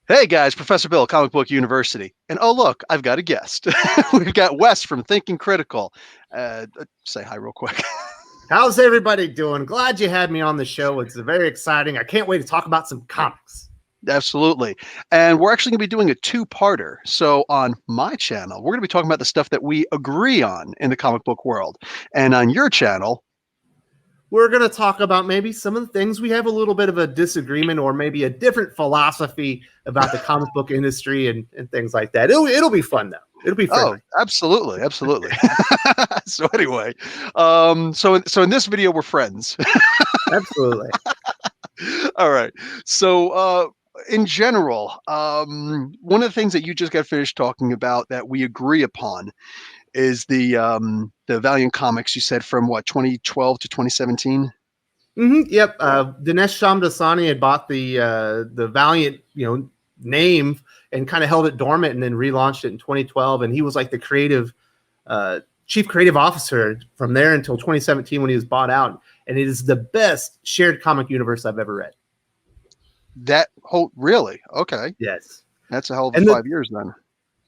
Hey guys, Professor Bill, Comic Book University. And oh, look, I've got a guest. We've got Wes from Thinking Critical. Say hi real quick. How's everybody doing? Glad you had me on the show. It's very exciting. I can't wait to talk about some comics. Absolutely. And we're actually going to be doing a two-parter. So on my channel, we're going to be talking about the stuff that we agree on in the comic book world. And on your channel, We're going to talk about maybe some of the things we have a little bit of a disagreement or maybe a different philosophy about the comic book industry and things like that. It'll be fun, though. It'll be fun. Oh, absolutely. Absolutely. So anyway, so in this video, we're friends. Absolutely. All right. So in general, one of the things that you just got finished talking about that we agree upon is the Valiant Comics. You said from what, 2012 to 2017? Yep. Dinesh Shamdasani had bought the Valiant, name and kind of held it dormant and then relaunched it in 2012. And he was like the chief creative officer from there until 2017 when he was bought out. And it is the best shared comic universe I've ever read. That whole really? Okay. Yes. That's a hell of a 5 years then.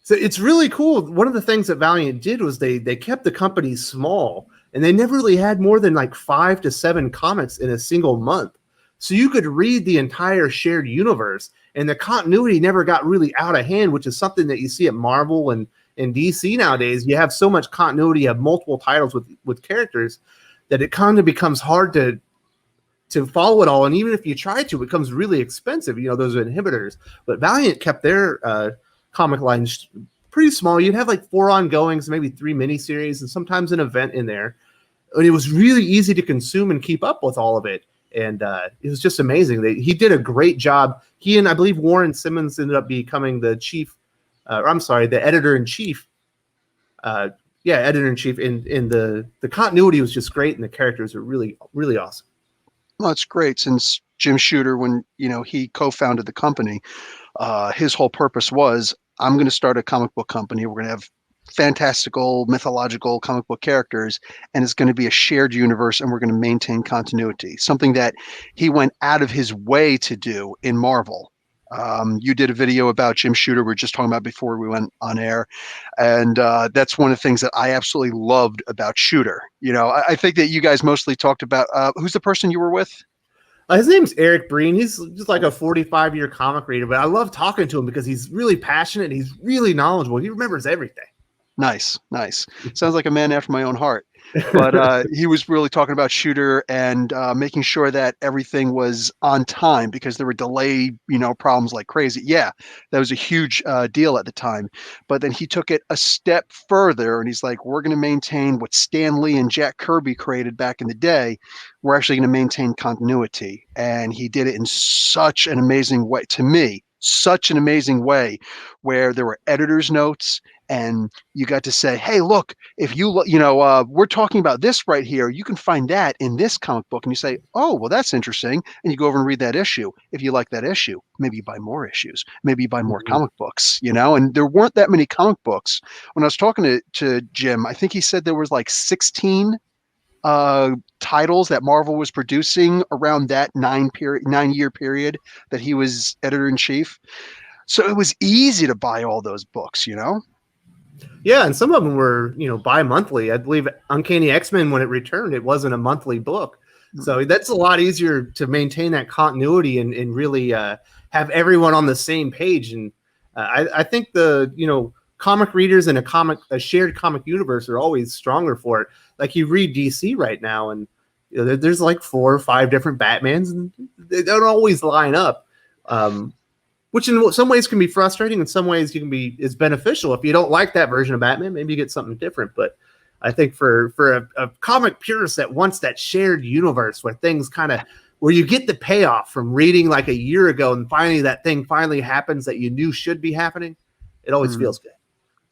So it's really cool. One of the things that Valiant did was they kept the company small and they never really had more than like 5 to 7 comics in a single month. So you could read the entire shared universe and the continuity never got really out of hand, which is something that you see at Marvel and DC nowadays. You have so much continuity, you have multiple titles with characters that it kind of becomes hard to follow it all. And even if you try to, it becomes really expensive. Those are inhibitors. But Valiant kept their comic lines pretty small. You'd have like 4 ongoings, maybe 3 miniseries, and sometimes an event in there. And it was really easy to consume and keep up with all of it. And it was just amazing. He did a great job. He and I believe Warren Simmons ended up becoming the editor-in-chief. Editor-in-chief. And the continuity was just great, and the characters are really, really awesome. Well, it's great since Jim Shooter, when he co-founded the company, his whole purpose was, I'm going to start a comic book company. We're going to have fantastical, mythological comic book characters, and it's going to be a shared universe, and we're going to maintain continuity. Something that he went out of his way to do in Marvel. You did a video about Jim Shooter. We were just talking about before we went on air. And that's one of the things that I absolutely loved about Shooter. I think that you guys mostly talked about, who's the person you were with? His name's Eric Breen. He's just like a 45-year comic reader, but I love talking to him because he's really passionate and he's really knowledgeable. He remembers everything. Nice. Sounds like a man after my own heart. But he was really talking about Shooter and making sure that everything was on time because there were delay, problems like crazy. Yeah, that was a huge deal at the time. But then he took it a step further and he's like, we're going to maintain what Stan Lee and Jack Kirby created back in the day. We're actually going to maintain continuity. And he did it in such an amazing way, to me, such an amazing way, where there were editor's notes. And you got to say, hey, look, if we're talking about this right here, you can find that in this comic book. And you say, oh, well, that's interesting. And you go over and read that issue. If you like that issue, maybe you buy more issues, maybe you buy more comic books, and there weren't that many comic books. When I was talking to Jim, I think he said there was like 16 titles that Marvel was producing around that 9-year period that he was editor-in-chief. So it was easy to buy all those books, Yeah, and some of them were, bi-monthly. I believe Uncanny X-Men, when it returned, it wasn't a monthly book. So that's a lot easier to maintain that continuity and really have everyone on the same page. And I think comic readers in a shared comic universe are always stronger for it. Like you read DC right now, and there's like 4 or 5 different Batmans, and they don't always line up. Which in some ways can be frustrating. In some ways is beneficial. If you don't like that version of Batman, maybe you get something different. But I think for a comic purist that wants that shared universe where you get the payoff from reading like a year ago and finally that thing finally happens that you knew should be happening, it always feels good.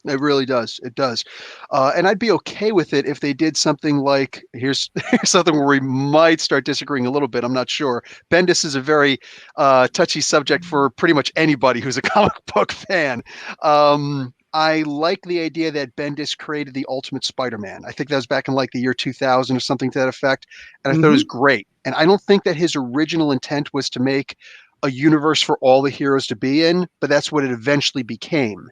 It really does. It does. And I'd be okay with it if they did something like, here's something where we might start disagreeing a little bit. I'm not sure. Bendis is a very touchy subject for pretty much anybody who's a comic book fan. I like the idea that Bendis created the Ultimate Spider-Man. I think that was back in like the year 2000 or something to that effect. And I thought it was great. And I don't think that his original intent was to make a universe for all the heroes to be in, but that's what it eventually became.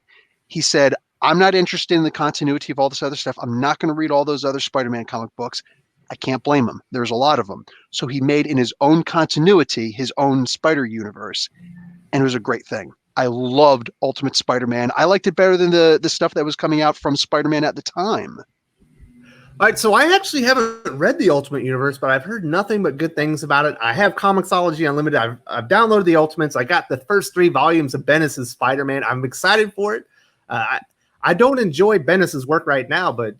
He said, I'm not interested in the continuity of all this other stuff. I'm not going to read all those other Spider-Man comic books. I can't blame him. There's a lot of them. So he made in his own continuity, his own Spider universe, and it was a great thing. I loved Ultimate Spider-Man. I liked it better than the stuff that was coming out from Spider-Man at the time. All right, so I actually haven't read the Ultimate Universe, but I've heard nothing but good things about it. I have Comixology Unlimited. I've downloaded the Ultimates. I got the first 3 volumes of Bendis' Spider-Man. I'm excited for it. I don't enjoy Bendis' work right now, but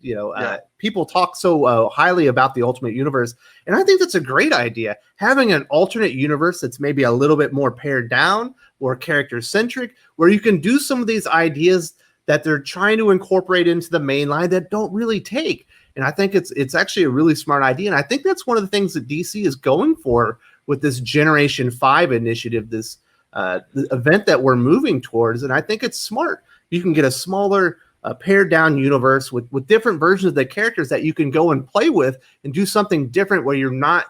people talk so highly about the Ultimate Universe, and I think that's a great idea. Having an alternate universe that's maybe a little bit more pared down or character-centric, where you can do some of these ideas that they're trying to incorporate into the main line that don't really take. And I think it's actually a really smart idea. And I think that's one of the things that DC is going for with this Generation 5 initiative, this the event that we're moving towards. And I think it's smart. You can get a smaller, pared down universe with different versions of the characters that you can go and play with and do something different where you're not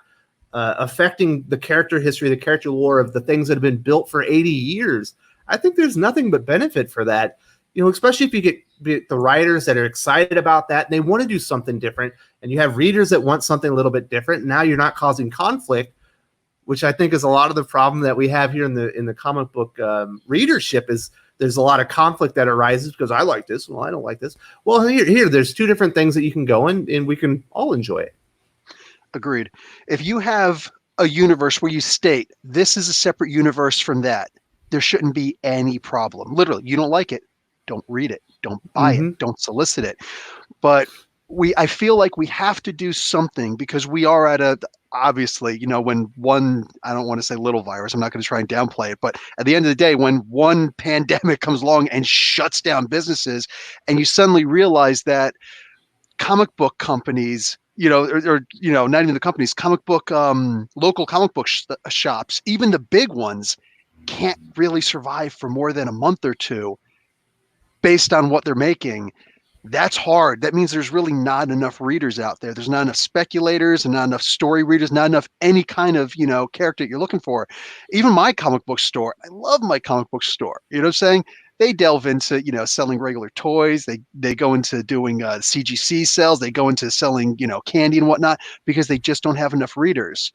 affecting the character history, the character lore of the things that have been built for 80 years. I think there's nothing but benefit for that. Especially if you get the writers that are excited about that and they want to do something different, and you have readers that want something a little bit different. Now you're not causing conflict, which I think is a lot of the problem that we have here in the comic book readership. Is there's a lot of conflict that arises because I like this, well, I don't like this. Well, here there's 2 different things that you can go in, and we can all enjoy it. Agreed. If you have a universe where you state this is a separate universe from that, there shouldn't be any problem. Literally, you don't like it, don't read it, don't buy it, don't solicit it. But I feel like we have to do something because we are at obviously, when one, I don't want to say little virus, I'm not going to try and downplay it, but at the end of the day, when one pandemic comes along and shuts down businesses, and you suddenly realize that comic book companies, or not even the companies, comic book, local comic book shops, even the big ones, can't really survive for more than a month or 2 based on what they're making. That's hard. That means there's really not enough readers out there. There's not enough speculators and not enough story readers, not enough any kind of, character that you're looking for. Even my comic book store, I love my comic book store. You know what I'm saying? They delve into, selling regular toys. They go into doing CGC sales. They go into selling, candy and whatnot because they just don't have enough readers.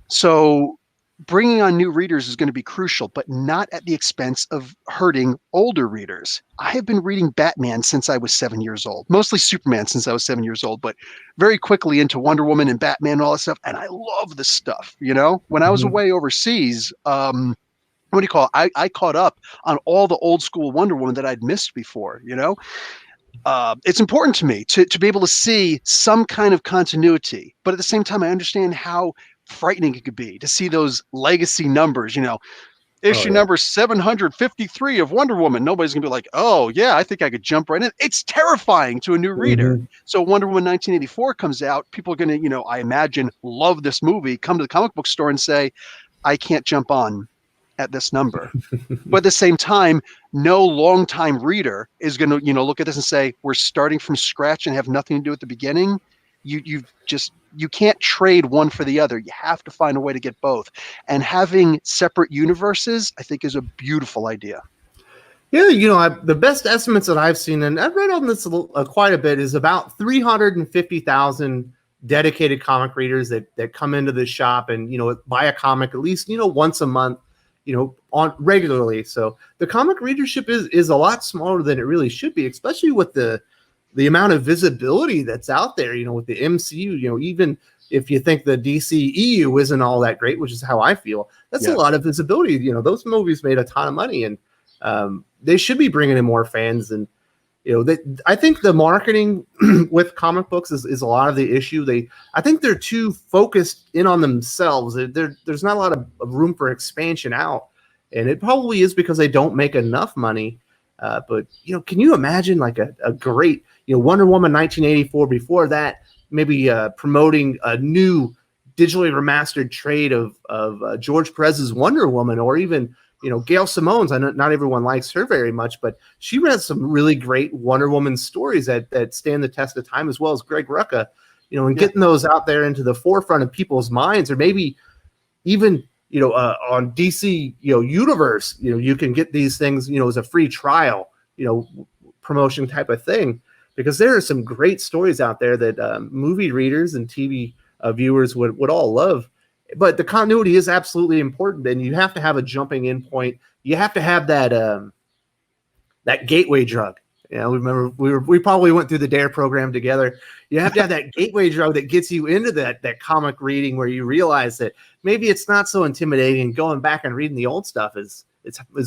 So bringing on new readers is going to be crucial, but not at the expense of hurting older readers. I have been reading Batman since I was 7 years old, mostly Superman since I was 7 years old, but very quickly into Wonder Woman and Batman and all that stuff. And I love this stuff. When I was away overseas, what do you call it? I caught up on all the old school Wonder Woman that I'd missed before. It's important to me to be able to see some kind of continuity, but at the same time, I understand how frightening it could be to see those legacy numbers, issue number 753 of Wonder Woman. Nobody's gonna be like, oh yeah, I think I could jump right in. It's terrifying to a new reader. So Wonder Woman 1984 comes out, people are gonna, I imagine, love this movie, come to the comic book store and say, I can't jump on at this number. But at the same time, no longtime reader is gonna, look at this and say, we're starting from scratch and have nothing to do at the beginning. You can't trade one for the other. You have to find a way to get both. And having separate universes, I think, is a beautiful idea. Yeah, the best estimates that I've seen, and I've read on this quite a bit, is about 350,000 dedicated comic readers that come into the shop and, buy a comic at least, once a month, on regularly. So the comic readership is a lot smaller than it really should be, especially with the amount of visibility that's out there, with the MCU, even if you think the DCEU isn't all that great, which is how I feel, that's a lot of visibility. Those movies made a ton of money, and they should be bringing in more fans. And, I think the marketing with comic books is a lot of the issue. I think they're too focused in on themselves. There's not a lot of room for expansion out. And it probably is because they don't make enough money. But, can you imagine like a great, Wonder Woman 1984, before that, maybe promoting a new digitally remastered trade of George Perez's Wonder Woman, or even, Gail Simone's. I know not everyone likes her very much, but she read some really great Wonder Woman stories that stand the test of time, as well as Greg Rucka, and getting those out there into the forefront of people's minds, or maybe even, on DC, Universe, you can get these things, as a free trial, promotion type of thing, because there are some great stories out there that movie readers and TV viewers would all love. But the continuity is absolutely important, and you have to have a jumping in point. You have to have that gateway drug. Remember we probably went through the DARE program together. You have to have that gateway drug that gets you into that comic reading, where you realize that maybe it's not so intimidating. Going back and reading the old stuff is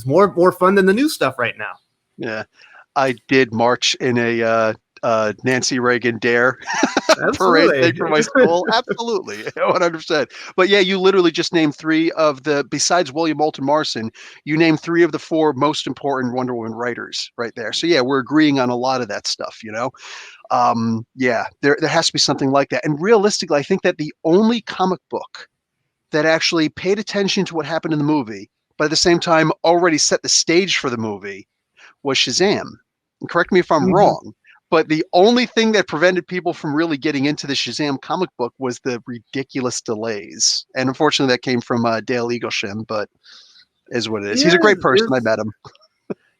more fun than the new stuff right now. Yeah, I did march in a Nancy Reagan DARE parade thing for my school. Absolutely, 100%. But yeah, you literally just named three of besides William Moulton Marston, you named three of the four most important Wonder Woman writers right there. So yeah, we're agreeing on a lot of that stuff, Yeah, there has to be something like that. And realistically, I think that the only comic book that actually paid attention to what happened in the movie, but at the same time already set the stage for the movie, was Shazam. And correct me if I'm wrong, but the only thing that prevented people from really getting into the Shazam comic book was the ridiculous delays. And unfortunately, that came from Dale Eaglesham, but is what it is. He's a great person. I met him.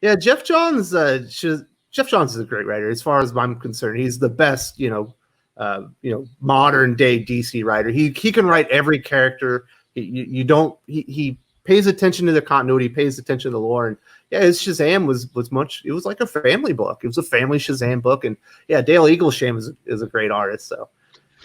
Yeah, Jeff Johns. Jeff Johns is a great writer, as far as I'm concerned. He's the best, modern day DC writer. He can write every character. He pays attention to the continuity, pays attention to the lore, and yeah, his Shazam was much. It was like a family book. It was a family Shazam book, and yeah, Dale Eaglesham is a great artist. So,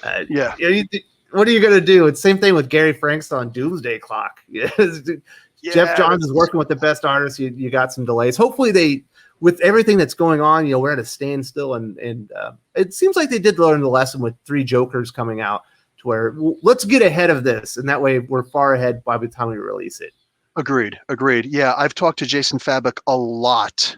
what are you gonna do? It's the same thing with Gary Franks on Doomsday Clock. Jeff Johns is working with the best artists. You got some delays. Hopefully with everything that's going on, we're at a standstill, and it seems like they did learn the lesson with 3 Jokers coming out, to where let's get ahead of this, and that way we're far ahead by the time we release it. Agreed. Yeah, I've talked to Jason Fabok a lot.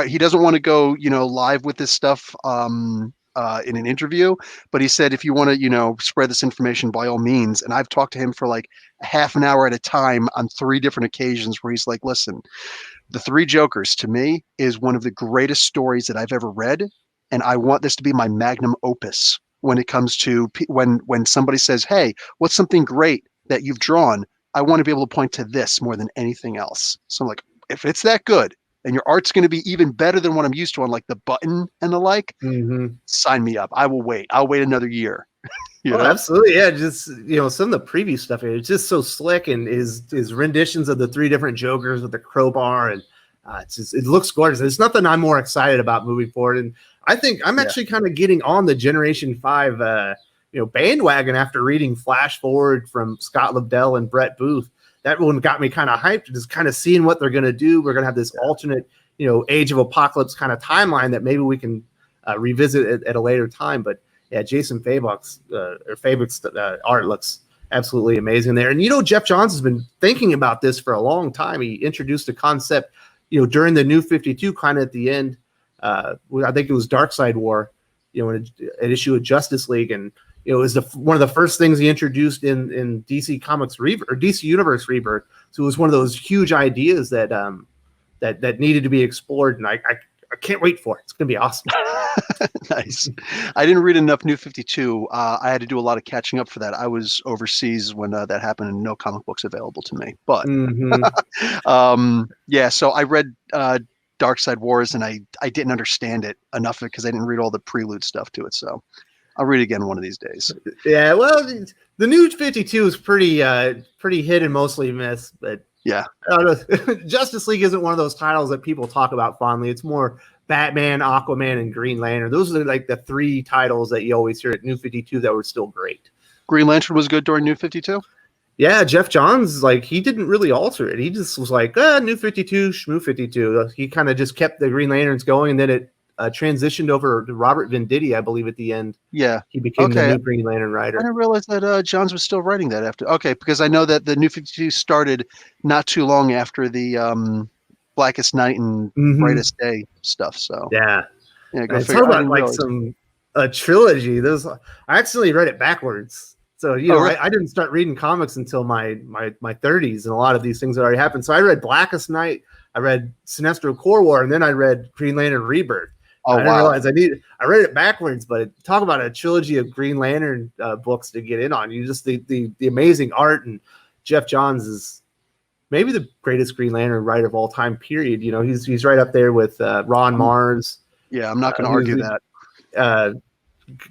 He doesn't want to go, live with this stuff in an interview, but he said if you want to, spread this information, by all means. And I've talked to him for like a half an hour at a time on 3 different occasions, where he's like, "Listen, the 3 Jokers to me is one of the greatest stories that I've ever read, and I want this to be my magnum opus when it comes to when somebody says, 'Hey, what's something great that you've drawn?' I want to be able to point to this more than anything else." So I'm like, if it's that good and your art's going to be even better than what I'm used to on like the button and the like, sign me up. I will wait. I'll wait another year. Absolutely. Yeah. Just, some of the previous stuff, it's just so slick, and his renditions of the 3 different Jokers with the crowbar, and it looks gorgeous. There's nothing I'm more excited about moving forward. And I think I'm actually kind of getting on the Generation 5, bandwagon after reading Flash Forward from Scott Lobdell and Brett Booth. That one got me kind of hyped, just kind of seeing what they're going to do. We're going to have this alternate, Age of Apocalypse kind of timeline that maybe we can revisit at a later time. But yeah, Jason Fabok's art looks absolutely amazing there. And Jeff Johns has been thinking about this for a long time. He introduced a concept, during the New 52, kind of at the end. I think it was Darkseid War, an issue of Justice League, and it was one of the first things he introduced in DC Comics Rebirth, or DC Universe Rebirth. So it was one of those huge ideas that that needed to be explored, and I can't wait for it. It's going to be awesome. Nice. I didn't read enough New 52. I had to do a lot of catching up for that. I was overseas when that happened, and no comic books available to me. But so I read Darkseid Wars, and I didn't understand it enough because I didn't read all the prelude stuff to it. So I'll read it again one of these days. Yeah, well, the New 52 is pretty hit and mostly miss, but yeah, I don't know. Justice League isn't one of those titles that people talk about fondly. It's more Batman, Aquaman, and Green Lantern. Those are like the 3 titles that you always hear at New 52 that were still great. Green Lantern was good during New 52? Yeah, Jeff Johns, he didn't really alter it. He just was like, New 52, Shmoo 52. He kind of just kept the Green Lanterns going, and then it transitioned over to Robert Venditti, I believe, at the end. Yeah. He became the new Green Lantern writer. I didn't realize that Johns was still writing that after. Okay, because I know that the New 52 started not too long after the Blackest Night and Brightest Day stuff. So yeah. Go figure. About a trilogy. I accidentally read it backwards. So really? I didn't start reading comics until my 30s, and a lot of these things had already happened. So I read Blackest Night, I read Sinestro Corps War, and then I read Green Lantern Rebirth. Oh, I didn't realize I read it backwards, but talk about a trilogy of Green Lantern books to get in on. You just the amazing art, and Jeff Johns is maybe the greatest Green Lantern writer of all time, period. You know, he's right up there with Ron Mars. Yeah, I'm not going to argue that.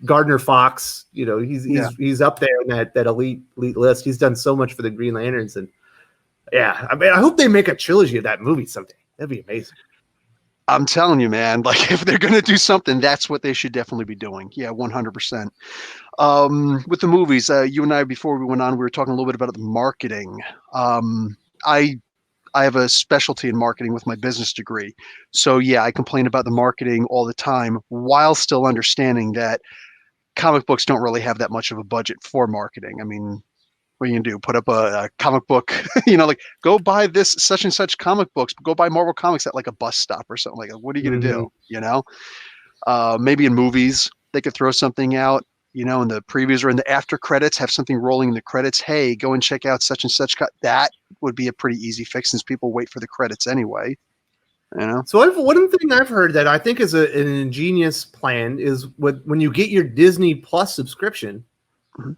Gardner Fox, you know, he's up there in that elite list. He's done so much for the Green Lanterns, and yeah, I mean, I hope they make a trilogy of that movie someday. That'd be amazing. I'm telling you, man, like if they're going to do something, that's what they should definitely be doing. Yeah, 100%. With the movies, you and I, before we went on, we were talking a little bit about the marketing. I have a specialty in marketing with my business degree. So yeah, I complain about the marketing all the time while still understanding that comic books don't really have that much of a budget for marketing. I mean, what are you gonna do? Put up a comic book, like go buy this such and such comic books, go buy Marvel Comics at like a bus stop or something like that. What are you gonna do? Maybe in movies, they could throw something out, in the previews or in the after credits, have something rolling in the credits. Hey, go and check out such and such. That would be a pretty easy fix since people wait for the credits anyway. So one thing I've heard that I think is an ingenious plan is when you get your Disney Plus subscription,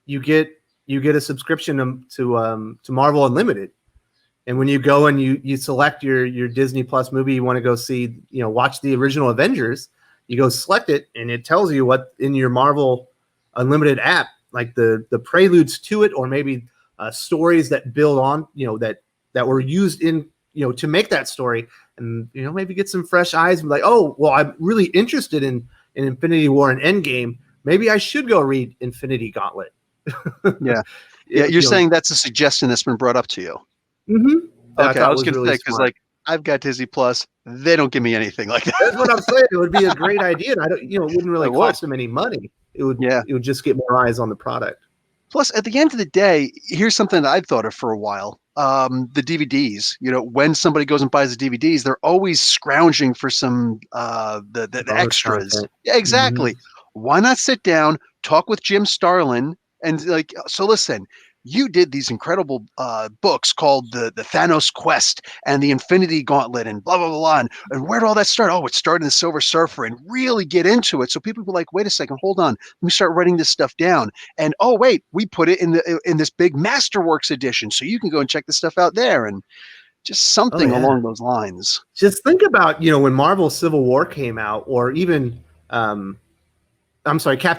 you get a subscription to Marvel Unlimited. And when you go and you select your Disney Plus movie you want to go see, watch the original Avengers, you go select it and it tells you what in your Marvel Unlimited app, like the preludes to it, or maybe stories that build on, that were used in, to make that story, and maybe get some fresh eyes and be like, oh, well, I'm really interested in Infinity War and Endgame. Maybe I should go read Infinity Gauntlet. Yeah. You're saying that's a suggestion that's been brought up to you. Mm-hmm. Okay, I was going to say, because I've got Disney Plus, they don't give me anything like that. That's what I'm saying. It would be a great idea. And it wouldn't really cost them any money. It would just get more eyes on the product. Plus, at the end of the day, here's something that I've thought of for a while. The DVDs, when somebody goes and buys the DVDs, they're always scrounging for some the extras. Content. Yeah, exactly. Mm-hmm. Why not sit down, talk with Jim Starlin, and so listen, you did these incredible books called the Thanos Quest and the Infinity Gauntlet and blah, blah, blah, blah. And where did all that start? Oh, it started in the Silver Surfer, and really get into it. So people were like, wait a second, hold on. Let me start writing this stuff down. And oh, wait, we put it in this big Masterworks edition. So you can go and check this stuff out there. And just something along those lines. Just think about, when Marvel Civil War came out, or even, Captain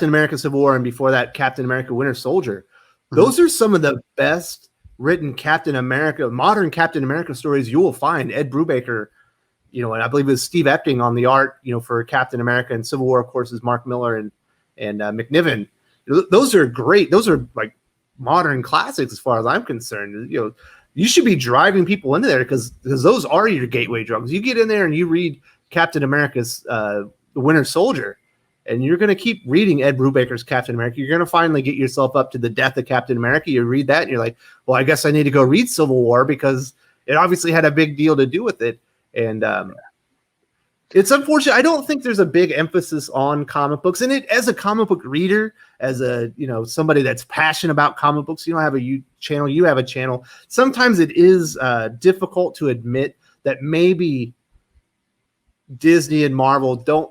America Civil War, and before that, Captain America Winter Soldier. Those are some of the best written modern Captain America stories you will find. Ed Brubaker, and I believe it was Steve Epting on the art, for Captain America, and Civil War, of course, is Mark Miller and McNiven. Those are great. Those are like modern classics as far as I'm concerned. You should be driving people into there because those are your gateway drugs. You get in there and you read Captain America's The Winter Soldier, and you're going to keep reading Ed Brubaker's Captain America. You're going to finally get yourself up to the death of Captain America. You read that and you're like, well, I guess I need to go read Civil War because it obviously had a big deal to do with it. And it's unfortunate. I don't think there's a big emphasis on comic books. And as a comic book reader, as a, somebody that's passionate about comic books, you don't have a channel, you have a channel. Sometimes it is difficult to admit that maybe Disney and Marvel don't.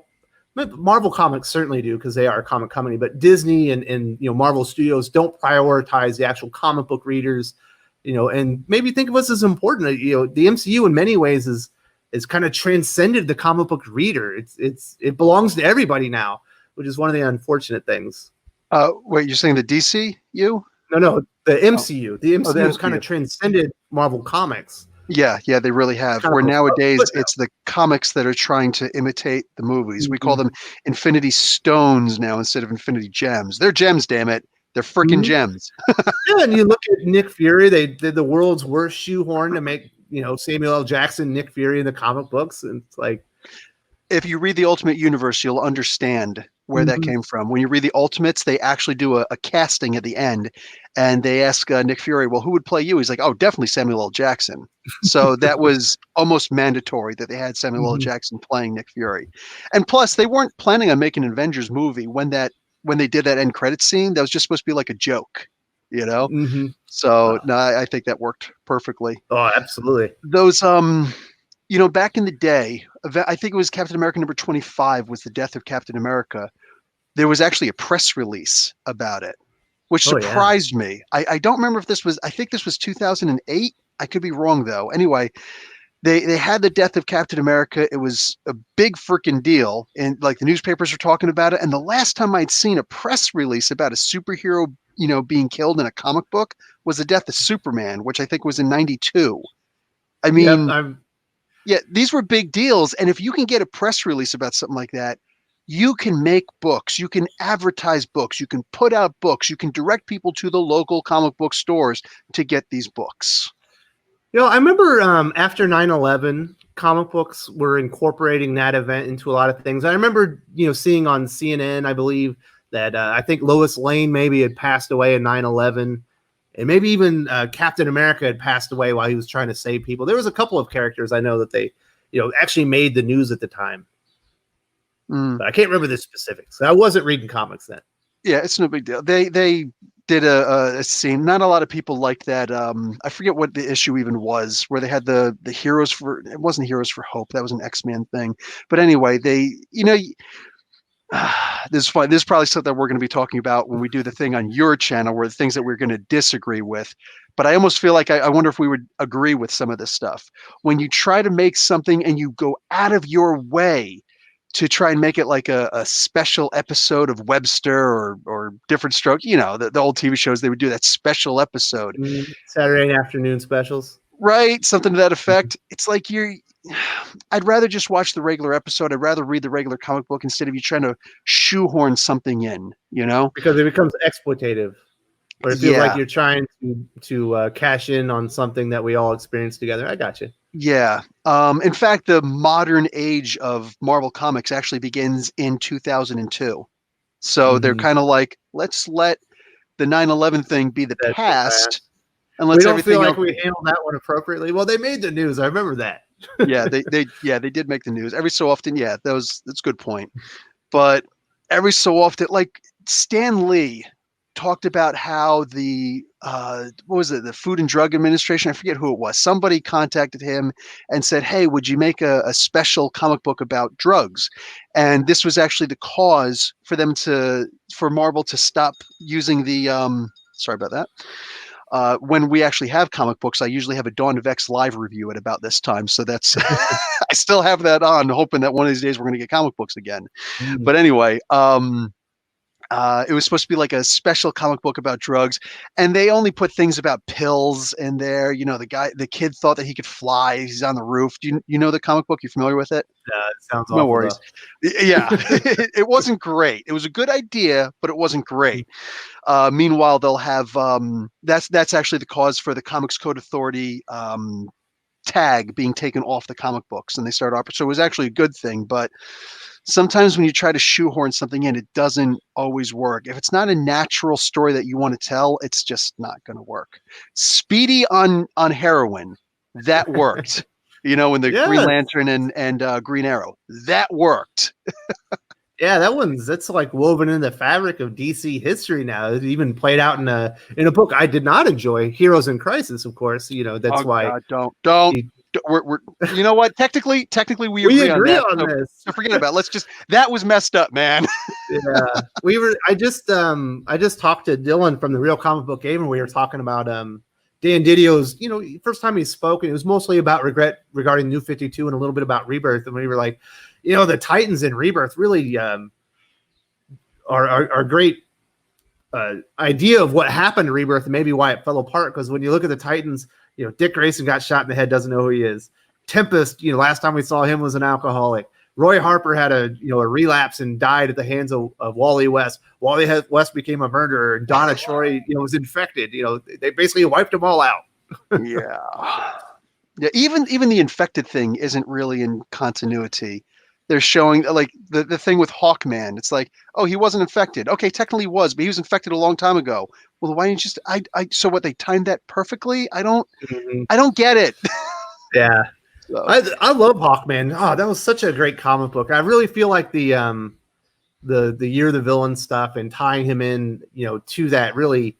Marvel Comics certainly do because they are a comic company, but Disney and Marvel Studios don't prioritize the actual comic book readers, and maybe think of us as important. The MCU in many ways is kind of transcended the comic book reader. It belongs to everybody now, which is one of the unfortunate things. Wait, you're saying the DCU? No, the MCU. The MCU has kind of transcended Marvel Comics. Yeah, they really have. Where nowadays it's the comics that are trying to imitate the movies. We call them Infinity Stones now instead of Infinity Gems. They're gems, damn it. They're freaking gems. Yeah, and you look at Nick Fury. They did the world's worst shoehorn to make Samuel L. Jackson Nick Fury in the comic books, and it's like, if you read the Ultimate Universe, you'll understand where that came from. When you read the Ultimates, they actually do a casting at the end, and they ask Nick Fury, well, who would play you? He's like, oh, definitely Samuel L. Jackson. So that was almost mandatory that they had Samuel L. Jackson playing Nick Fury. And plus, they weren't planning on making an Avengers movie when they did that end credit scene. That was just supposed to be like a joke, So no, I think that worked perfectly. Oh, absolutely. Those back in the day, I think it was Captain America number 25 was the death of Captain America. There was actually a press release about it. which Oh yeah. surprised me. I don't remember if this was, I think this was 2008. I could be wrong though. Anyway, they had the death of Captain America. It was a big freaking deal, and like the newspapers were talking about it. And the last time I'd seen a press release about a superhero, being killed in a comic book was the death of Superman, which I think was in '92. I Yep. mean, yeah, these were big deals. And if you can get a press release about something like that, you can make books, you can advertise books, you can put out books, you can direct people to the local comic book stores to get these books. I remember after 9/11, comic books were incorporating that event into a lot of things. I remember, seeing on CNN, I believe, that I think Lois Lane maybe had passed away in 9/11, and maybe even Captain America had passed away while he was trying to save people. There was a couple of characters I know that they, actually made the news at the time. But I can't remember the specifics. I wasn't reading comics then. Yeah, it's no big deal. They did a scene. Not a lot of people liked that. I forget what the issue even was, where they had the heroes for. It wasn't Heroes for Hope. That was an X-Men thing. But anyway, they this is fine. This is probably something that we're going to be talking about when we do the thing on your channel, where the things that we're going to disagree with. But I almost feel like I wonder if we would agree with some of this stuff. When you try to make something and you go out of your way to try and make it like a special episode of Webster or Different Stroke, the old TV shows, they would do that special episode. Saturday afternoon specials. Right, something to that effect. It's like I'd rather just watch the regular episode. I'd rather read the regular comic book instead of you trying to shoehorn something in, Because it becomes exploitative. Or it feels like you're trying to cash in on something that we all experience together. I got you. Yeah. In fact, the modern age of Marvel Comics actually begins in 2002. So they're kind of like, let's let the 9/11 thing be the past. And let's we don't feel like we handled that one appropriately. Well, they made the news. I remember that. Yeah, they did make the news. Every so often, that's a good point. But every so often, like Stan Lee talked about how the what was it, the Food and Drug Administration, I forget who it was, somebody contacted him and said, hey, would you make a special comic book about drugs? And this was actually the cause for Marvel to stop using the sorry about that. When we actually have comic books, I usually have a Dawn of X live review at about this time. So that's I still have that on, hoping that one of these days we're going to get comic books again. But anyway, it was supposed to be like a special comic book about drugs, and they only put things about pills in there. The kid thought that he could fly. He's on the roof. Do you know the comic book? You familiar with it? Yeah, it sounds no awful, worries. Though. Yeah, it wasn't great. It was a good idea, but it wasn't great. Meanwhile, they'll have that's actually the cause for the Comics Code Authority tag being taken off the comic books, and they start operating. So it was actually a good thing, but sometimes when you try to shoehorn something in, it doesn't always work. If it's not a natural story that you want to tell, it's just not going to work. Speedy on heroin, that worked. In the Green Lantern and Green Arrow, that worked. Yeah, that's like woven in the fabric of DC history now. It even played out in a book I did not enjoy, Heroes in Crisis, of course. That's why. God, don't. We're you know what? Technically, we agree on this. So forget about it. That was messed up, man. Yeah, I just talked to Dylan from the Real Comic Book Game, and we were talking about Dan Didio's. First time he spoke, and it was mostly about regret regarding New 52 and a little bit about Rebirth. And we were like, the Titans in Rebirth really are great idea of what happened to Rebirth and maybe why it fell apart. Because when you look at the Titans, Dick Grayson got shot in the head, doesn't know who he is. Tempest, last time we saw him was an alcoholic. Roy Harper had a relapse and died at the hands of Wally West. West became a murderer, and Donna Troy, was infected. They basically wiped them all out. Yeah. Even the infected thing isn't really in continuity. They're showing like the thing with Hawkman. It's like, oh, he wasn't infected. Okay, technically he was, but he was infected a long time ago. Well, why didn't you just so what, they timed that perfectly? I don't get it. Yeah. So. I love Hawkman. Oh, that was such a great comic book. I really feel like the Year of the Villain stuff and tying him in, to that really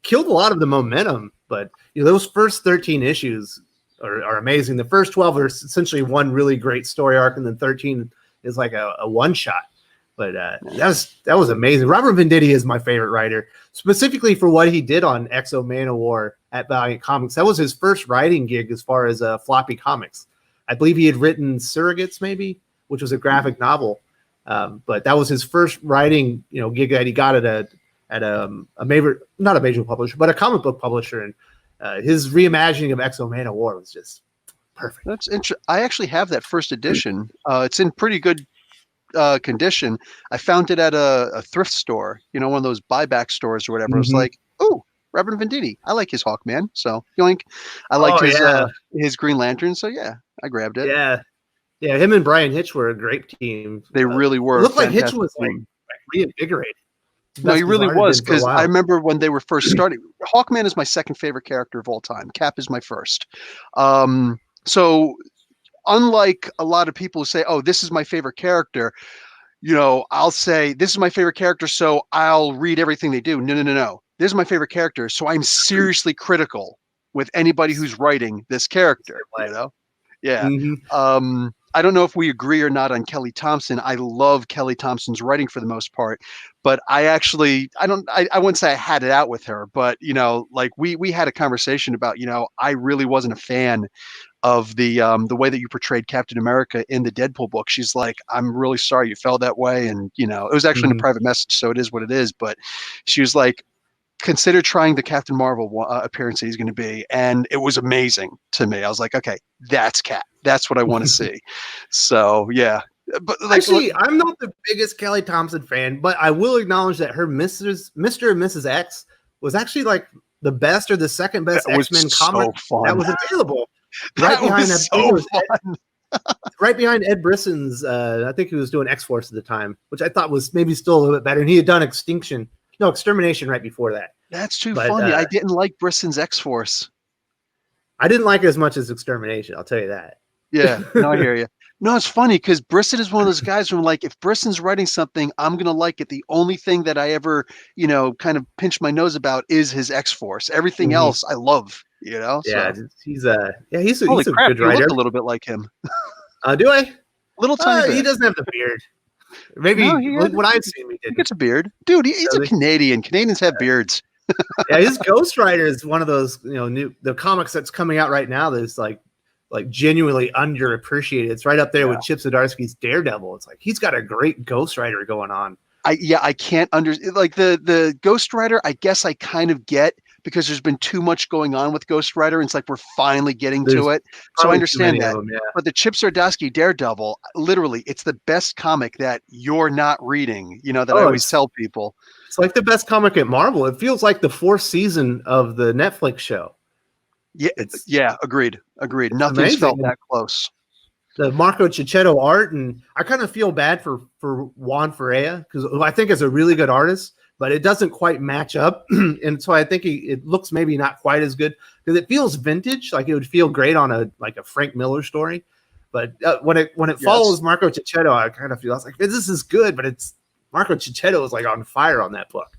killed a lot of the momentum. But those first 13 issues are amazing. The first 12 are essentially one really great story arc, and then 13 is like a one shot. But that was amazing. Robert Venditti is my favorite writer, specifically for what he did on Exo Manowar at Valiant Comics. That was his first writing gig as far as floppy comics. I believe he had written Surrogates, maybe, which was a graphic novel. But that was his first writing, gig that he got at a major, not a major publisher, but a comic book publisher. And his reimagining of Exo Manowar was just perfect. That's interesting. I actually have that first edition. It's in pretty good condition. I found it at a thrift store, one of those buyback stores or whatever. I was like, oh, Robert Venditti. I like his Hawkman. So yoink. I liked his Green Lantern. So yeah, I grabbed it. Yeah. Him and Brian Hitch were a great team. They really were. It looked like Hitch was like reinvigorated. No, he really was, because I remember when they were first starting. Hawkman is my second favorite character of all time. Cap is my first. So unlike a lot of people who say, oh, this is my favorite character, I'll say, this is my favorite character, so I'll read everything they do. No. This is my favorite character, so I'm seriously critical with anybody who's writing this character, Yeah. I don't know if we agree or not on Kelly Thompson. I love Kelly Thompson's writing for the most part, but I wouldn't say I had it out with her, but we had a conversation about, I really wasn't a fan of the way that you portrayed Captain America in the Deadpool book. She's like, I'm really sorry you felt that way. And, it was actually in a private message, so it is what it is. But she was like, consider trying the Captain Marvel appearance he's going to be. And it was amazing to me. I was like, okay, that's Cap. That's what I want to see. So, yeah. But actually, I'm not the biggest Kelly Thompson fan, but I will acknowledge that her Mr. and Mrs. X was actually like the best or the second best X-Men comic that was available. Right behind Ed Brisson's, I think he was doing X-Force at the time, which I thought was maybe still a little bit better. And he had done Extermination right before that. That's too funny. I didn't like Brisson's X-Force. I didn't like it as much as Extermination, I'll tell you that. Yeah, no, I hear you. No, it's funny because Brisson is one of those guys who I'm like, if Brisson's writing something, I'm going to like it. The only thing that I ever, kind of pinch my nose about is his X-Force. Everything else I love, Yeah, so. he's a good You writer. look a little bit like him. Do I? Little tiny bit. He doesn't have the beard. Maybe what I've seen, he did. He gets a beard. Dude, he's a Canadian. Canadians have beards. Yeah, his Ghost Rider is one of those, the comics that's coming out right now that's like genuinely underappreciated. It's right up there with Chip Zdarsky's Daredevil. It's like he's got a great Ghost Rider going on. I can't understand, like the Ghost Rider. I guess I kind of get, because there's been too much going on with Ghost Rider, and it's like we're finally getting to it. So I understand that. But the Chip Zdarsky Daredevil, literally, it's the best comic that you're not reading. That I always tell people. It's like the best comic at Marvel. It feels like the fourth season of the Netflix show. Yeah, agreed. Nothing's felt that close. The Marco Cicchetto art, and I kind of feel bad for Juan Ferreira, because I think is a really good artist, but it doesn't quite match up, and so I think it looks maybe not quite as good, because it feels vintage, like it would feel great on a Frank Miller story, but when it follows Marco Cicchetto, I kind of feel, I was like, this is good, but it's Marco Cicchetto is like on fire on that book.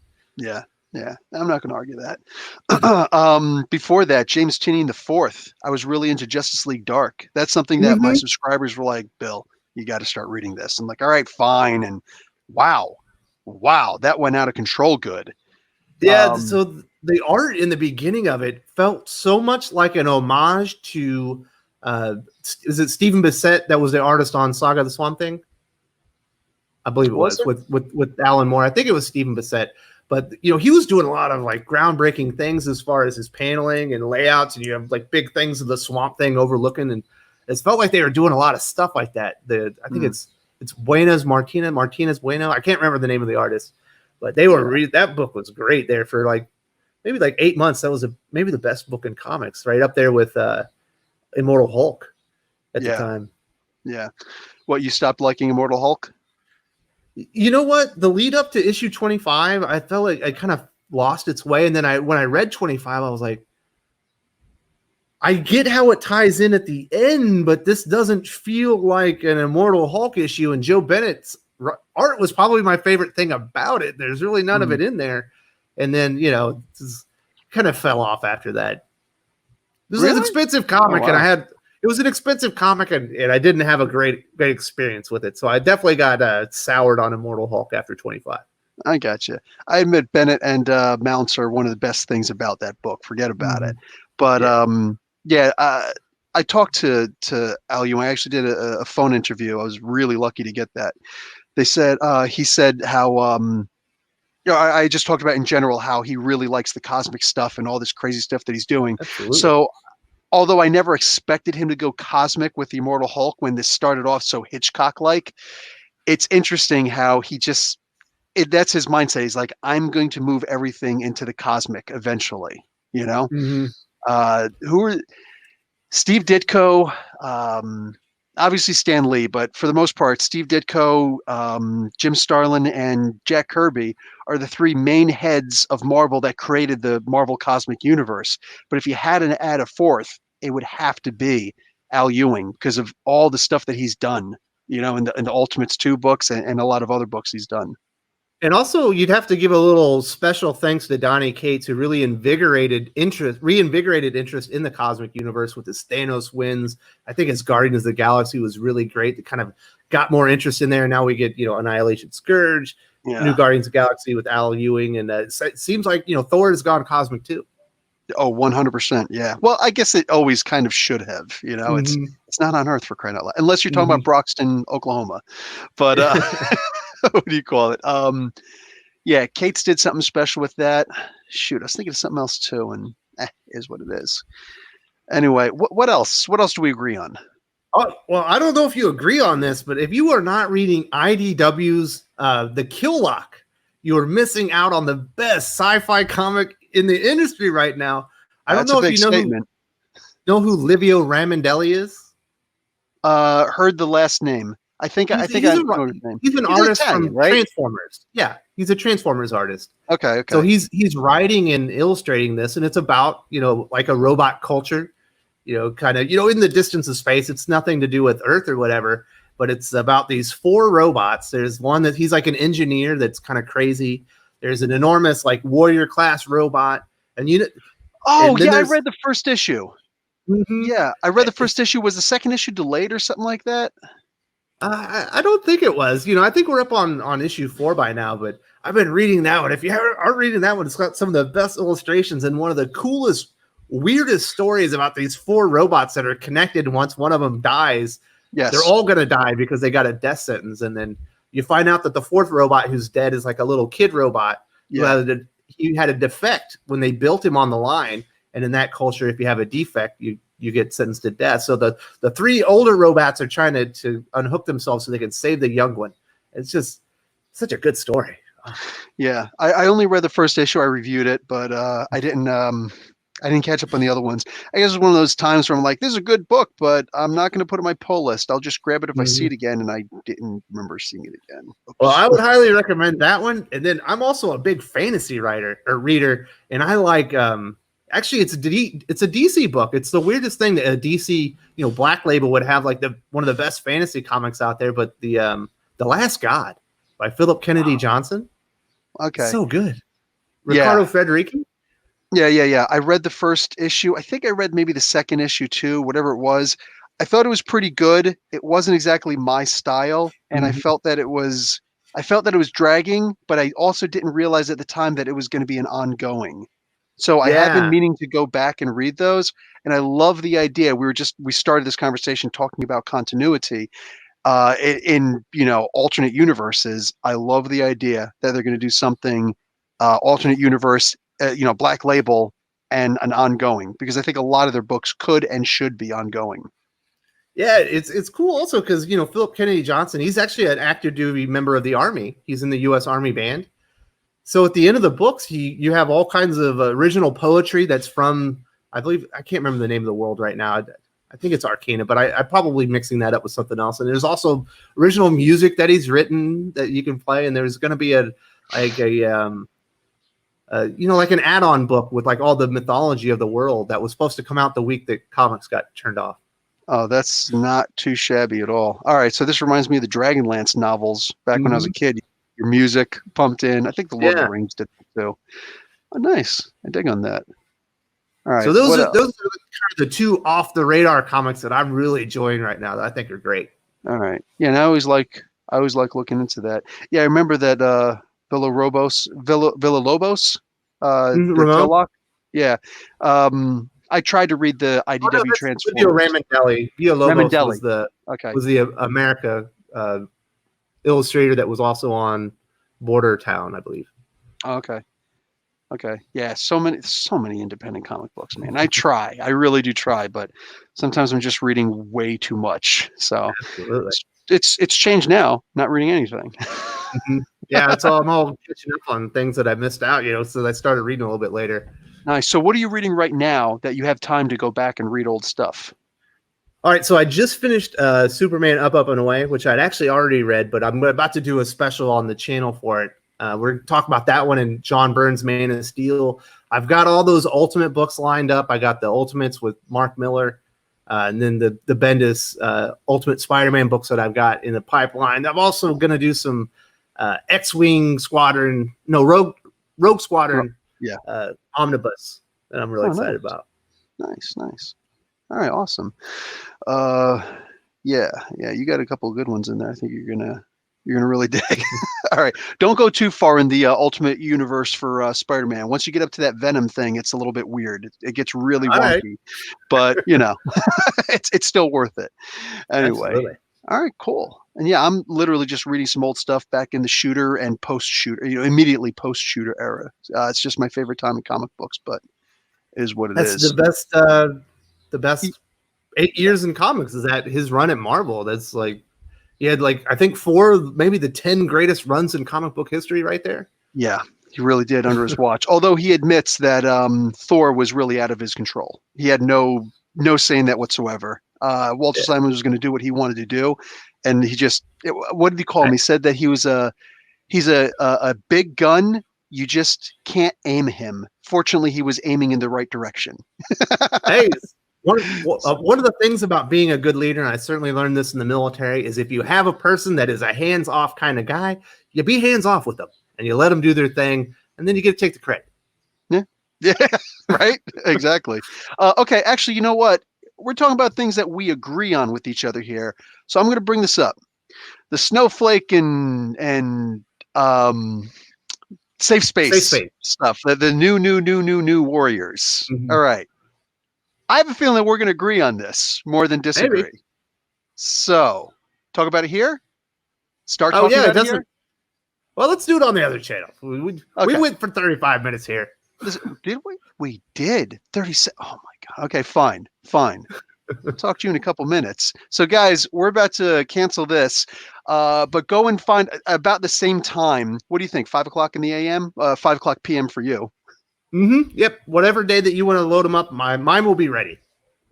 Yeah, I'm not going to argue that. Before that, James Tynion IV, I was really into Justice League Dark. That's something that my subscribers were like, Bill, you got to start reading this. I'm like, all right, fine. And wow, that went out of control good. Yeah, so the art in the beginning of it felt so much like an homage to, is it Stephen Bissett that was the artist on Saga of the Swamp Thing? I believe it was with Alan Moore. I think it was Stephen Bissett. But, he was doing a lot of groundbreaking things as far as his paneling and layouts, and you have big things of the Swamp Thing overlooking, and it felt like they were doing a lot of stuff like that. I think it's Martinez Bueno. I can't remember the name of the artist, but they were that book was great there for maybe 8 months. That was maybe the best book in comics, right up there with Immortal Hulk at the time. Yeah. What, you stopped liking Immortal Hulk? You know what? The lead up to issue 25, I felt like I kind of lost its way. And then when I read 25, I was like, I get how it ties in at the end, but this doesn't feel like an Immortal Hulk issue. And Joe Bennett's art was probably my favorite thing about it. There's really none of it in there. And then, kind of fell off after that. This is an expensive comic, and it was an expensive comic, and I didn't have a great experience with it. So I definitely got soured on Immortal Hulk after 25. I gotcha. I admit Bennett and Mounts are one of the best things about that book. Forget about it. But Yeah. yeah, I talked to Al Ewing. I actually did a phone interview. I was really lucky to get that. They said he said how you know, I just talked about in general how he really likes the cosmic stuff and all this crazy stuff that he's doing. Absolutely. So although I never expected him to go cosmic with the Immortal Hulk when this started off so Hitchcock-like, it's interesting how he just that's his mindset. He's like, I'm going to move everything into the cosmic eventually. You know, Mm-hmm. who are Steve Ditko, obviously Stan Lee, but for the most part, Steve Ditko, Jim Starlin, and Jack Kirby are the three main heads of Marvel that created the Marvel Cosmic Universe. But if you had to add a fourth, it would have to be Al Ewing because of all the stuff that he's done, you know, in the Ultimates 2 books and a lot of other books he's done. And also, you'd have to give a little special thanks to Donny Cates, who really reinvigorated interest in the cosmic universe with his Thanos wins. I think his Guardians of the Galaxy was really great. It kind of got more interest in there. Now we get, Annihilation Scourge, new Guardians of the Galaxy with Al Ewing, and it seems like, Thor has gone cosmic too. Oh, 100%. Yeah. Well, I guess it always kind of should have, Mm-hmm. it's not on Earth for crying out loud, unless you're talking about Broxton, Oklahoma. But what do you call it? Yeah, Cates did something special with that. Shoot, I was thinking of something else too, and is what it is. Anyway, what else? What else do we agree on? Oh, well, I don't know if you agree on this, but if you are not reading IDW's The Kill Lock, you are missing out on the best sci-fi comic in the industry right now. I don't know if you know who Livio Ramondelli is. Heard the last name. I think I know his name. He's an artist Italian, from right? Transformers. Yeah, he's a Transformers artist. Okay. So he's writing and illustrating this, and it's about, like a robot culture, kind of, in the distance of space. It's nothing to do with Earth or whatever, but it's about these 4 robots. There's one that he's like an engineer that's kind of crazy. There's an enormous like warrior class robot, and I read the first issue. Mm-hmm. Yeah, I read the first issue. Was the second issue delayed or something like that? I don't think it was. I think we're up on issue 4 by now, but I've been reading that one. If you aren't reading that one, it's got some of the best illustrations and one of the coolest, weirdest stories about these 4 robots that are connected. Once one of them dies, yes, they're all going to die because they got a death sentence. And then you find out that the 4th robot who's dead is like a little kid robot. Yeah. He had a defect when they built him on the line. And in that culture, if you have a defect, you get sentenced to death. So the 3 older robots are trying to unhook themselves so they can save the young one. It's just such a good story. Yeah, I only read the first issue. I reviewed it, but I didn't catch up on the other ones. I guess it's one of those times where I'm like, this is a good book, but I'm not going to put it on my pull list. I'll just grab it if I see it again, and I didn't remember seeing it again. Oops. Well, I would highly recommend that one. And then I'm also a big fantasy reader, and I like actually, it's a DC book. It's the weirdest thing that a DC, Black Label would have like one of the best fantasy comics out there. But the Last God by Philip Kennedy Johnson. Okay, so good. Ricardo Federici. Yeah. I read the first issue. I think I read maybe the second issue too, whatever it was. I thought it was pretty good. It wasn't exactly my style, and I felt that it was dragging, but I also didn't realize at the time that it was going to be an ongoing. So I have been meaning to go back and read those, and I love the idea. We started this conversation talking about continuity in alternate universes. I love the idea that they're going to do something alternate universe, Black Label, and an ongoing, because I think a lot of their books could and should be ongoing. Yeah, it's cool also because Philip Kennedy Johnson, he's actually an active duty member of the Army. He's in the U.S. Army Band. So at the end of the books, you have all kinds of original poetry that's from, I believe, I can't remember the name of the world right now. I think it's Arcana, but I'm probably mixing that up with something else. And there's also original music that he's written that you can play. And there's going to be like an add-on book with like all the mythology of the world that was supposed to come out the week that comics got turned off. Oh, that's not too shabby at all. All right, so this reminds me of the Dragonlance novels back when I was a kid. Your music pumped in. I think the Lord of the Rings did too. Oh, nice. I dig on that. All right. So those What are else? kind of the two off the radar comics that I'm really enjoying right now that I think are great. All right. Yeah, and I always like looking into that. Yeah, I remember that Villa Lobos, the Ramon? Tillock. Yeah. I tried to read the Oh no, IDW that's Livio Transformers. Ramondelli. Villa Lobos Ramondelli. Okay. was the America illustrator that was also on Border Town, I believe. Okay. Okay. Yeah, so many independent comic books, man. I really do try, but sometimes I'm just reading way too much. So Absolutely. it's changed now, not reading anything. Mhm. Yeah, it's all I'm all catching up on things that I missed out, so I started reading a little bit later. Nice. So what are you reading right now that you have time to go back and read old stuff? All right, so I just finished Superman Up, Up, and Away, which I'd actually already read, but I'm about to do a special on the channel for it. We're going to talk about that one and John Byrne's Man of Steel. I've got all those Ultimate books lined up. I got the Ultimates with Mark Miller, and then the Bendis Ultimate Spider-Man books that I've got in the pipeline. I'm also going to do some X-Wing Squadron, no, Rogue Squadron omnibus that I'm really excited about. Nice. All right, awesome. Yeah, you got a couple of good ones in there. I think you're gonna really dig. All right, don't go too far in the Ultimate Universe for Spider-Man. Once you get up to that Venom thing, it's a little bit weird. It gets really wonky, right. but it's still worth it. Anyway, Absolutely. all right, cool. And yeah, I'm literally just reading some old stuff back in the shooter and post-shooter, immediately post-shooter era. It's just my favorite time in comic books, but it is what it is. That's the best 8 years in comics is that his run at Marvel. That's like he had I think 4, maybe the 10 greatest runs in comic book history right there. Yeah, he really did under his watch. Although he admits that Thor was really out of his control. He had no say in that whatsoever. Walter Simon was going to do what he wanted to do, and he just what did he call him? He said that he's a big gun. You just can't aim him. Fortunately, he was aiming in the right direction. Hey, one of the things about being a good leader, and I certainly learned this in the military, is if you have a person that is a hands-off kind of guy, you be hands-off with them, and you let them do their thing, and then you get to take the credit. Yeah, right? Exactly. Okay, actually, you know what? We're talking about things that we agree on with each other here. So I'm going to bring this up. The Snowflake and Safe space stuff. The new Warriors. Mm-hmm. All right. I have a feeling that we're going to agree on this more than disagree. Maybe. So, talk about it here. Start talking about it here. Well, let's do it on the other channel. We went for 35 minutes here. Did we? We did. 36. Oh my God. Okay, fine. I'll talk to you in a couple minutes. So, guys, we're about to cancel this, but go and find about the same time. What do you think? 5 o'clock in the a.m., 5 o'clock p.m. for you. Mm-hmm. Yep. Whatever day that you want to load them up, mine will be ready.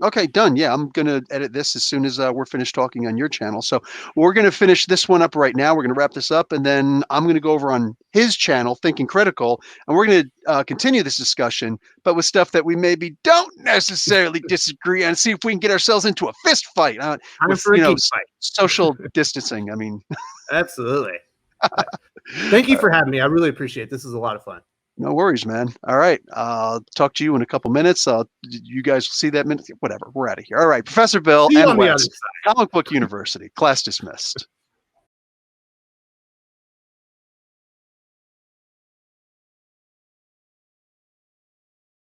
Okay, done. Yeah, I'm going to edit this as soon as we're finished talking on your channel. So we're going to finish this one up right now. We're going to wrap this up, and then I'm going to go over on his channel, Thinking Critical, and we're going to continue this discussion, but with stuff that we maybe don't necessarily disagree on, see if we can get ourselves into a fist fight. With, social distancing. I mean. Absolutely. Thank you for having me. I really appreciate it. This is a lot of fun. No worries, man. All right. I'll talk to you in a couple minutes. You guys will see that minute. Whatever. We're out of here. All right. Professor Bill and Wes, Comic Book University. Class dismissed.